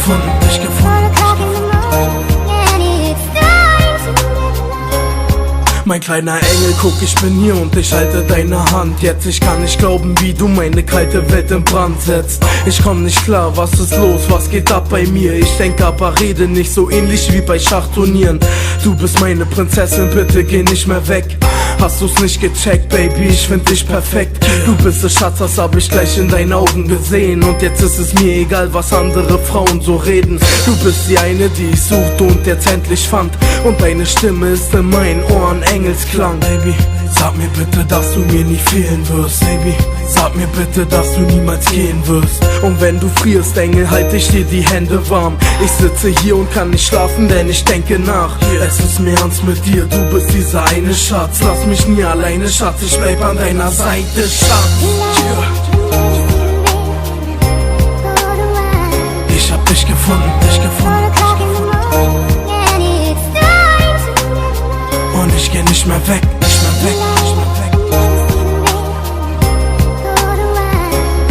gefunden, dich gefunden. Mein kleiner Engel, guck, ich bin hier und ich halte deine Hand. Jetzt, ich kann nicht glauben, wie du meine kalte Welt in Brand setzt. Ich komm nicht klar, was ist los, was geht ab bei mir? Ich denke aber, rede nicht so ähnlich wie bei Schachturnieren. Du bist meine Prinzessin, bitte geh nicht mehr weg. Hast du's nicht gecheckt, Baby, ich find dich perfekt. Du bist es, Schatz, das hab ich gleich in deinen Augen gesehen. Und jetzt ist es mir egal, was andere Frauen so reden. Du bist die eine, die ich suchte und jetzt endlich fand. Und deine Stimme ist in meinen Ohren Engelsklang. Baby, sag mir bitte, dass du mir nie fehlen wirst. Baby, sag mir bitte, dass du niemals gehen wirst. Und wenn du frierst, Engel, halte ich dir die Hände warm. Ich sitze hier und kann nicht schlafen, denn ich denke nach. Es ist mir ernst mit dir, du bist dieser eine Schatz. Lass mich nie alleine, Schatz, ich bleib an deiner Seite, Schatz. Ich hab dich gefunden, dich gefunden. Und ich geh nicht mehr weg, nicht mehr weg, nicht mehr weg.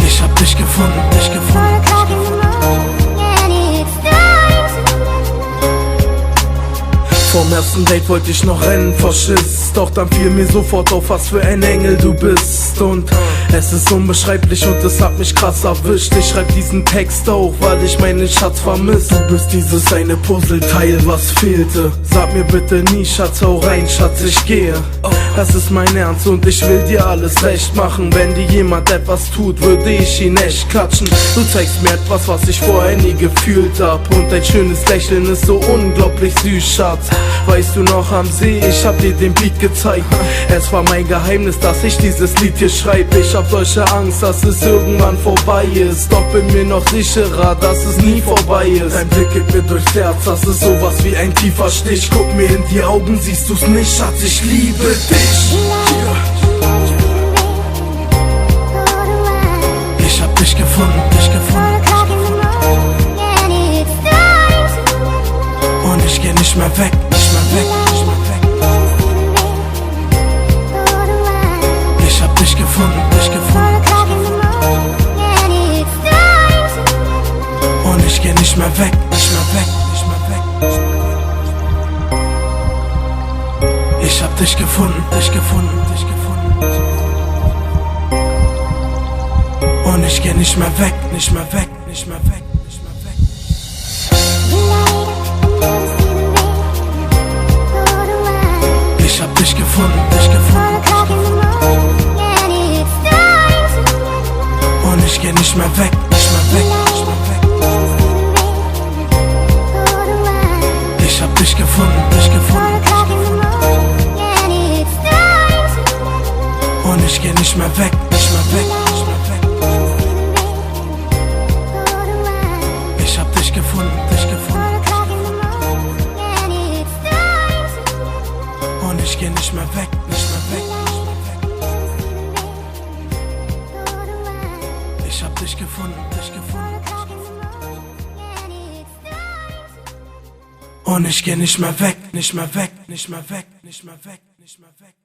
Ich hab dich gefunden, dich gefunden. Vorm ersten Date wollte ich noch rennen vor Schiss, doch dann fiel mir sofort auf, was für ein Engel du bist. Und es ist unbeschreiblich und es hat mich krass erwischt. Ich schreib diesen Text auch, weil ich meinen Schatz vermiss. Du bist dieses eine Puzzleteil, was fehlte. Sag mir bitte nie, Schatz, hau rein, Schatz, ich gehe. Das ist mein Ernst und ich will dir alles recht machen. Wenn dir jemand etwas tut, würde ich ihn echt klatschen. Du zeigst mir etwas, was ich vorher nie gefühlt hab. Und dein schönes Lächeln ist so unglaublich süß, Schatz. Weißt du noch am See, ich hab dir den Beat gezeigt. Es war mein Geheimnis, dass ich dieses Lied hier schreibe. Ich hab solche Angst, dass es irgendwann vorbei ist. Doch bin mir noch sicherer, dass es nie vorbei ist. Dein Blick geht mir durchs Herz, das ist sowas wie ein tiefer Stich. Guck mir in die Augen, siehst du's nicht, Schatz, ich liebe dich. Ich hab dich gefunden, dich gefunden. Und ich geh nicht mehr weg, nicht mehr weg, nicht mehr weg. Ich hab dich gefunden, dich gefunden. Und ich geh nicht mehr weg, nicht mehr weg, nicht mehr weg. Ich hab dich gefunden, dich gefunden, dich gefunden. Und ich geh nicht mehr weg, nicht mehr weg, nicht mehr weg, nicht mehr weg. Ich hab dich gefunden, dich gefunden. Und ich geh nicht mehr weg, nicht mehr weg, nicht mehr weg. Ich hab dich gefunden, dich gefunden. Und ich geh nicht mehr weg, nicht mehr weg, nicht mehr weg. Ich hab dich gefunden, dich gefunden. Und ich geh nicht mehr weg, nicht mehr weg, nicht mehr weg. Ich hab dich gefunden, dich gefunden. Und ich geh nicht mehr weg, nicht mehr weg, nicht mehr weg, nicht mehr weg, nicht mehr weg.